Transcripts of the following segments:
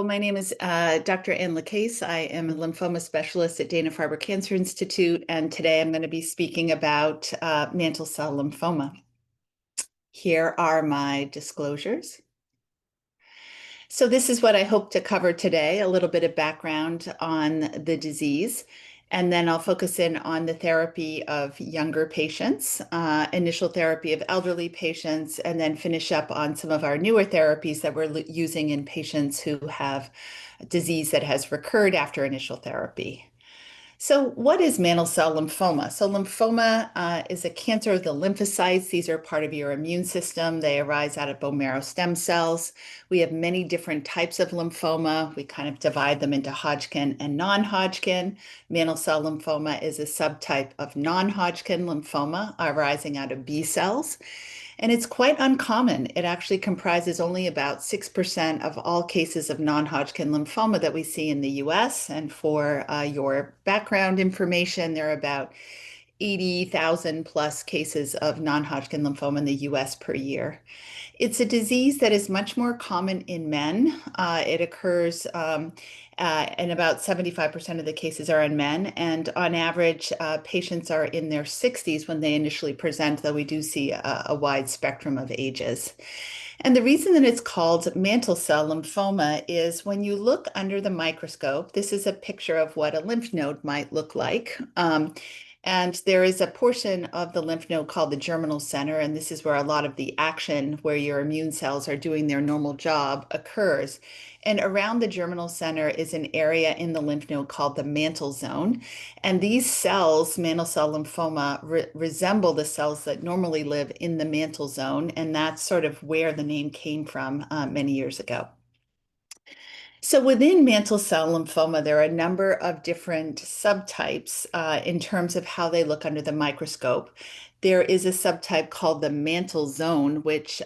my name is Dr. LaCasce. I am a lymphoma specialist at Dana-Farber Cancer Institute, and today I'm going to be speaking about mantle cell lymphoma. Here are my disclosures. So this is what I hope to cover today, a little bit of background on the disease, and then I'll focus in on the therapy of younger patients, initial therapy of elderly patients, and then finish up on some of our newer therapies that we're using in patients who have a disease that has recurred after initial therapy. So what is mantle cell lymphoma? So lymphoma is a cancer of the lymphocytes. These are part of your immune system. They arise out of bone marrow stem cells. We have many different types of lymphoma. We kind of divide them into Hodgkin and non-Hodgkin. Mantle cell lymphoma is a subtype of non-Hodgkin lymphoma arising out of B cells. And it's quite uncommon. It actually comprises only about 6% of all cases of non-Hodgkin lymphoma that we see in the US. And for your background information, there are about 80,000 plus cases of non-Hodgkin lymphoma in the US per year. It's a disease that is much more common in men. It occurs and about 75% of the cases are in men. And on average, patients are in their 60s when they initially present, though we do see a wide spectrum of ages. And the reason that it's called mantle cell lymphoma is when you look under the microscope, this is a picture of what a lymph node might look like. And there is a portion of the lymph node called the germinal center, and this is where a lot of the action, where your immune cells are doing their normal job, occurs. And around the germinal center is an area in the lymph node called the mantle zone. And these cells, mantle cell lymphoma, resemble the cells that normally live in the mantle zone, and that's sort of where the name came from many years ago. So within mantle cell lymphoma, there are a number of different subtypes in terms of how they look under the microscope. There is a subtype called the mantle zone, which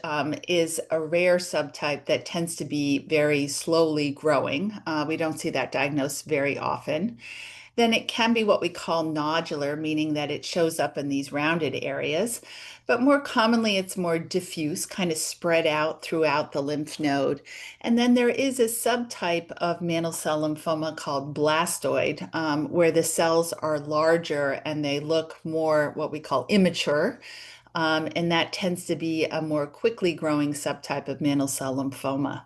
is a rare subtype that tends to be very slowly growing. We don't see that diagnosed very often. Then it can be what we call nodular, meaning that it shows up in these rounded areas. But more commonly, it's more diffuse, kind of spread out throughout the lymph node. And then there is a subtype of mantle cell lymphoma called blastoid, where the cells are larger and they look more what we call immature. And that tends to be a more quickly growing subtype of mantle cell lymphoma.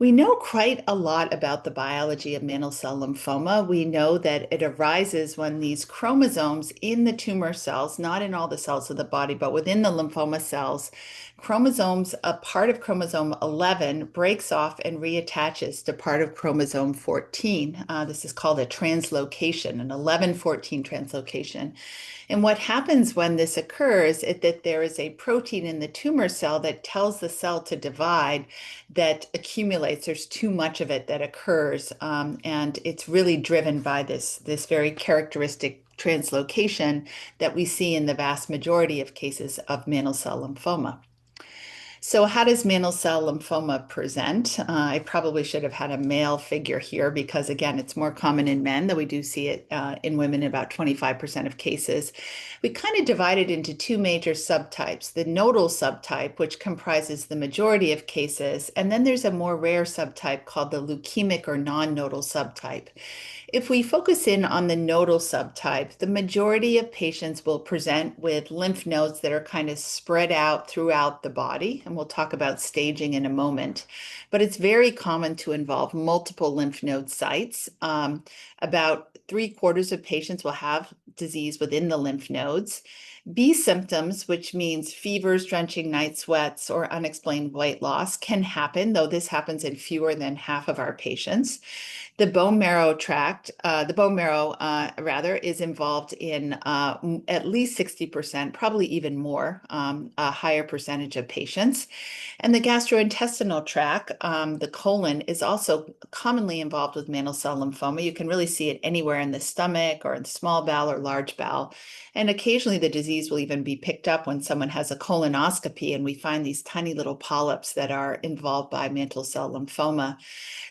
We know quite a lot about the biology of mantle cell lymphoma. We know that it arises when these chromosomes in the tumor cells, not in all the cells of the body, but within the lymphoma cells, chromosomes, a part of chromosome 11 breaks off and reattaches to part of chromosome 14. This is called a translocation, an 11-14 translocation. And what happens when this occurs is that there is a protein in the tumor cell that tells the cell to divide that accumulates. There's too much of it that occurs, and it's really driven by this very characteristic translocation that we see in the vast majority of cases of mantle cell lymphoma. So how does mantle cell lymphoma present? I probably should have had a male figure here because, again, it's more common in men, though we do see it in women in about 25% of cases. We kind of divide it into two major subtypes, the nodal subtype, which comprises the majority of cases, and then there's a more rare subtype called the leukemic or non-nodal subtype. If we focus in on the nodal subtype, the majority of patients will present with lymph nodes that are kind of spread out throughout the body, and we'll talk about staging in a moment. But it's very common to involve multiple lymph node sites. About 3/4 of patients will have disease within the lymph nodes. B symptoms, which means fevers, drenching night sweats, or unexplained weight loss, can happen, though this happens in fewer than half of our patients. The bone marrow is involved in at least 60%, probably even more, a higher percentage of patients. And the gastrointestinal tract, the colon, is also commonly involved with mantle cell lymphoma. You can really see it anywhere in the stomach or in the small bowel or large bowel. And occasionally the disease will even be picked up when someone has a colonoscopy and we find these tiny little polyps that are involved by mantle cell lymphoma.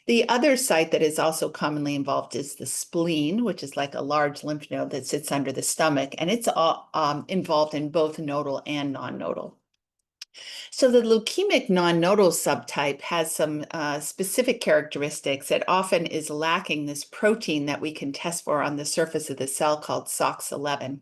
The other site that is also commonly involved is the spleen, which is like a large lymph node that sits under the stomach, and it's involved in both nodal and non-nodal. So the leukemic non-nodal subtype has some specific characteristics. It often is lacking this protein that we can test for on the surface of the cell called SOX11.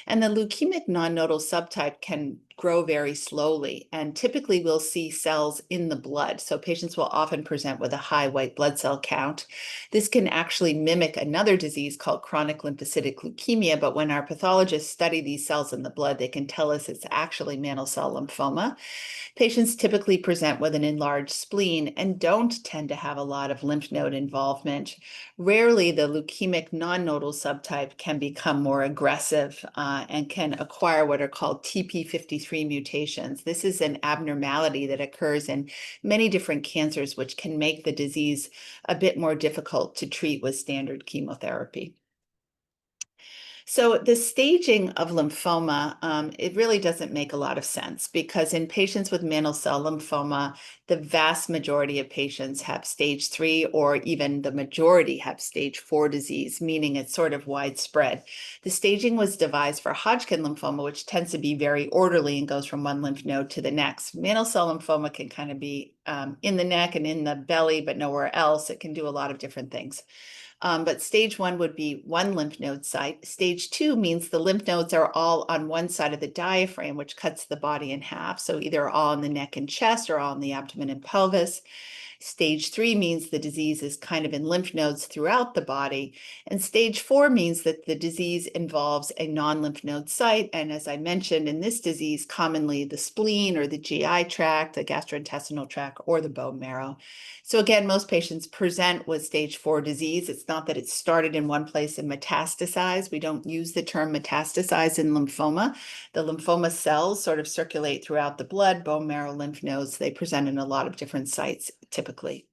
And the leukemic non-nodal subtype can grow very slowly, and typically we'll see cells in the blood. So patients will often present with a high white blood cell count. This can actually mimic another disease called chronic lymphocytic leukemia, but when our pathologists study these cells in the blood, they can tell us it's actually mantle cell lymphoma. Patients typically present with an enlarged spleen and don't tend to have a lot of lymph node involvement. Rarely, the leukemic non-nodal subtype can become more aggressive and can acquire what are called TP53 mutations. This is an abnormality that occurs in many different cancers, which can make the disease a bit more difficult to treat with standard chemotherapy. So the staging of lymphoma, it really doesn't make a lot of sense because in patients with mantle cell lymphoma, the vast majority of patients have stage 3 or even the majority have stage 4 disease, meaning it's sort of widespread. The staging was devised for Hodgkin lymphoma, which tends to be very orderly and goes from one lymph node to the next. Mantle cell lymphoma can kind of be in the neck and in the belly, but nowhere else. It can do a lot of different things. But stage 1 would be one lymph node site. Stage 2 means the lymph nodes are all on one side of the diaphragm, which cuts the body in half. So either all in the neck and chest or all in the abdomen and pelvis. Stage 3 means the disease is kind of in lymph nodes throughout the body. And stage 4 means that the disease involves a non-lymph node site. And as I mentioned, in this disease, commonly the spleen or the GI tract, the gastrointestinal tract, or the bone marrow. So again, most patients present with stage 4 disease. It's not that it started in one place and metastasized. We don't use the term metastasize in lymphoma. The lymphoma cells sort of circulate throughout the blood, bone marrow, lymph nodes. They present in a lot of different sites typically.